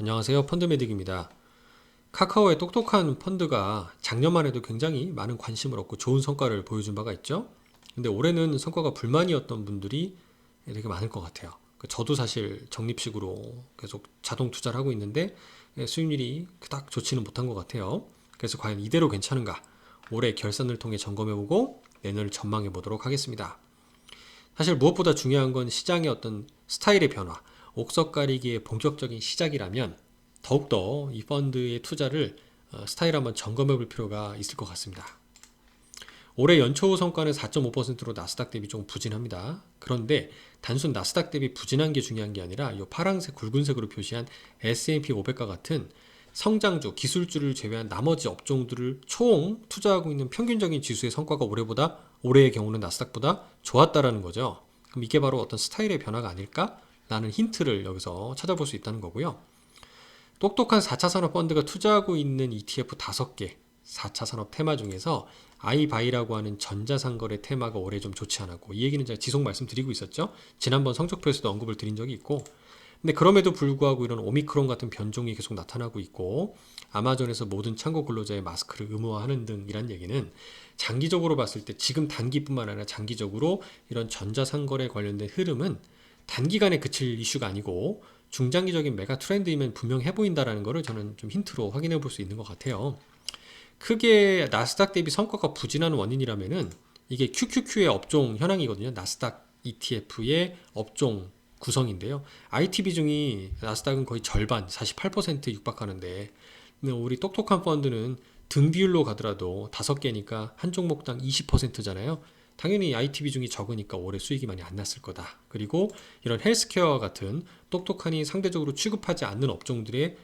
안녕하세요. 펀드메딕입니다. 카카오의 똑똑한 펀드가 작년만 해도 굉장히 많은 관심을 얻고 좋은 성과를 보여준 바가 있죠. 근데 올해는 성과가 불만이었던 분들이 되게 많을 것 같아요. 저도 사실 적립식으로 계속 자동 투자를 하고 있는데 수익률이 그닥 좋지는 못한 것 같아요. 그래서 과연 이대로 괜찮은가? 올해 결산을 통해 점검해보고 내년을 전망해보도록 하겠습니다. 사실 무엇보다 중요한 건 시장의 어떤 스타일의 변화, 옥석 가리기의 본격적인 시작이라면 더욱더 이 펀드의 투자를 스타일 한번 점검해 볼 필요가 있을 것 같습니다. 올해 연초 성과는 4.5%로 나스닥 대비 좀 부진합니다. 그런데 단순 나스닥 대비 부진한 게 중요한 게 아니라 이 파란색, 굵은색으로 표시한 S&P 500과 같은 성장주, 기술주를 제외한 나머지 업종들을 총 투자하고 있는 평균적인 지수의 성과가 올해의 경우는 나스닥보다 좋았다라는 거죠. 그럼 이게 바로 어떤 스타일의 변화가 아닐까? 라는 힌트를 여기서 찾아볼 수 있다는 거고요. 똑똑한 4차 산업 펀드가 투자하고 있는 ETF 5개, 4차 산업 테마 중에서 아이바이라고 하는 전자상거래 테마가 올해 좀 좋지 않았고, 이 얘기는 제가 지속 말씀드리고 있었죠. 지난번 성적표에서도 언급을 드린 적이 있고, 근데 그럼에도 불구하고 이런 오미크론 같은 변종이 계속 나타나고 있고, 아마존에서 모든 창고 근로자의 마스크를 의무화하는 등 이란 얘기는 장기적으로 봤을 때 지금 단기뿐만 아니라 장기적으로 이런 전자상거래 관련된 흐름은 단기간에 그칠 이슈가 아니고 중장기적인 메가 트렌드이면 분명해 보인다라는 것을 저는 좀 힌트로 확인해 볼 수 있는 것 같아요. 크게 나스닥 대비 성과가 부진한 원인이라면은 이게 QQQ의 업종 현황이거든요. 나스닥 ETF의 업종 구성인데요. IT 비중이 나스닥은 거의 절반, 48% 육박하는데 우리 똑똑한 펀드는 등 비율로 가더라도 5개니까 한 종목당 20%잖아요. 당연히 IT 비중이 적으니까 올해 수익이 많이 안 났을 거다. 그리고 이런 헬스케어와 같은 똑똑하니 상대적으로 취급하지 않는 업종들의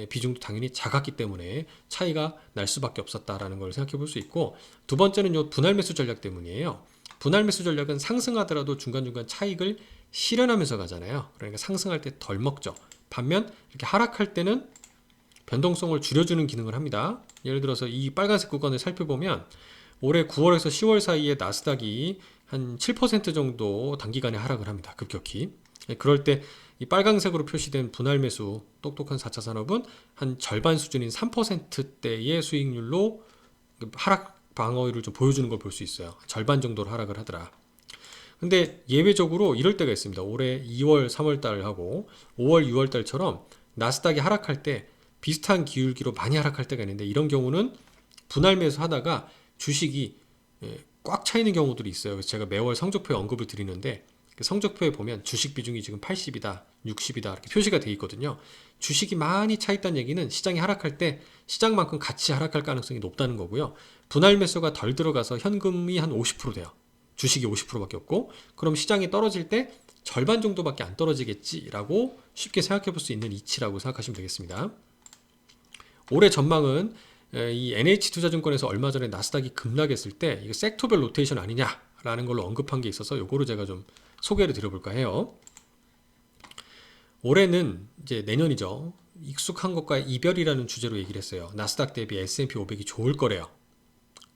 비중도 당연히 작았기 때문에 차이가 날 수밖에 없었다라는 걸 생각해 볼 수 있고, 두 번째는 요 분할 매수 전략 때문이에요. 분할 매수 전략은 상승하더라도 중간중간 차익을 실현하면서 가잖아요. 그러니까 상승할 때 덜 먹죠. 반면 이렇게 하락할 때는 변동성을 줄여주는 기능을 합니다. 예를 들어서 이 빨간색 구간을 살펴보면 올해 9월에서 10월 사이에 나스닥이 한 7% 정도 단기간에 하락을 합니다. 급격히. 그럴 때 이 빨간색으로 표시된 분할 매수 똑똑한 4차 산업은 한 절반 수준인 3%대의 수익률로 하락 방어율을 좀 보여주는 걸 볼 수 있어요. 절반 정도로 하락을 하더라. 근데 예외적으로 이럴 때가 있습니다. 올해 2월, 3월 달하고 5월, 6월 달처럼 나스닥이 하락할 때 비슷한 기울기로 많이 하락할 때가 있는데, 이런 경우는 분할 매수 하다가 주식이 꽉 차 있는 경우들이 있어요. 그래서 제가 매월 성적표에 언급을 드리는데, 그 성적표에 보면 주식 비중이 지금 80이다, 60이다 이렇게 표시가 되어 있거든요. 주식이 많이 차 있다는 얘기는 시장이 하락할 때 시장만큼 같이 하락할 가능성이 높다는 거고요. 분할 매수가 덜 들어가서 현금이 한 50% 돼요. 주식이 50%밖에 없고, 그럼 시장이 떨어질 때 절반 정도밖에 안 떨어지겠지라고 쉽게 생각해 볼 수 있는 이치라고 생각하시면 되겠습니다. 올해 전망은 이 NH투자증권에서 얼마 전에 나스닥이 급락했을 때 이거 섹터별 로테이션 아니냐라는 걸로 언급한 게 있어서 요거를 제가 좀 소개를 드려볼까 해요. 올해는 이제 내년이죠. 익숙한 것과 이별이라는 주제로 얘기를 했어요. 나스닥 대비 S&P 500이 좋을 거래요.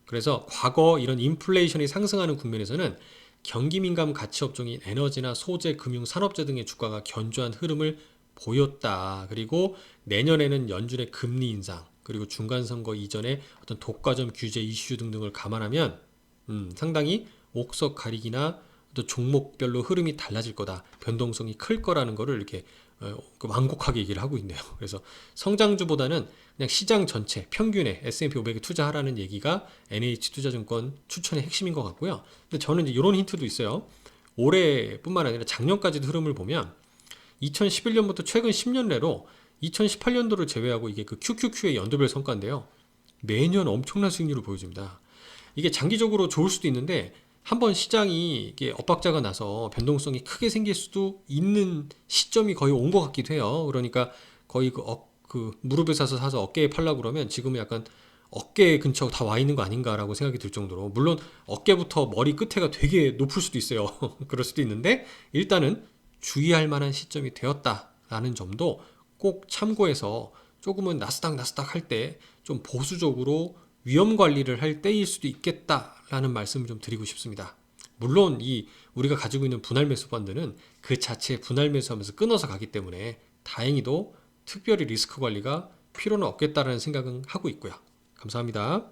그래서 과거 이런 인플레이션이 상승하는 국면에서는 경기민감 가치업종인 에너지나 소재, 금융, 산업재 등의 주가가 견조한 흐름을 보였다. 그리고 내년에는 연준의 금리 인상, 그리고 중간선거 이전에 어떤 독과점 규제 이슈 등등을 감안하면 상당히 옥석 가리기나 또 종목별로 흐름이 달라질 거다. 변동성이 클 거라는 거를 이렇게 완곡하게 얘기를 하고 있네요. 그래서 성장주보다는 그냥 시장 전체 평균에 S&P 500에 투자하라는 얘기가 NH투자증권 추천의 핵심인 것 같고요. 근데 저는 이제 이런 힌트도 있어요. 올해뿐만 아니라 작년까지도 흐름을 보면 2011년부터 최근 10년 내로 2018년도를 제외하고 이게 그 QQQ의 연도별 성과인데요. 매년 엄청난 수익률을 보여줍니다. 이게 장기적으로 좋을 수도 있는데 한번 시장이 이게 엇박자가 나서 변동성이 크게 생길 수도 있는 시점이 거의 온 것 같기도 해요. 그러니까 거의 그 무릎에 사서 어깨에 팔라고 그러면 지금은 약간 어깨 근처 다 와 있는 거 아닌가라고 생각이 들 정도로, 물론 어깨부터 머리 끝에가 되게 높을 수도 있어요. 그럴 수도 있는데 일단은 주의할 만한 시점이 되었다라는 점도 꼭 참고해서 조금은 나스닥 할 때 좀 보수적으로 위험 관리를 할 때일 수도 있겠다라는 말씀을 좀 드리고 싶습니다. 물론 이 우리가 가지고 있는 분할 매수 펀드는 그 자체 분할 매수하면서 끊어서 가기 때문에 다행히도 특별히 리스크 관리가 필요는 없겠다라는 생각은 하고 있고요. 감사합니다.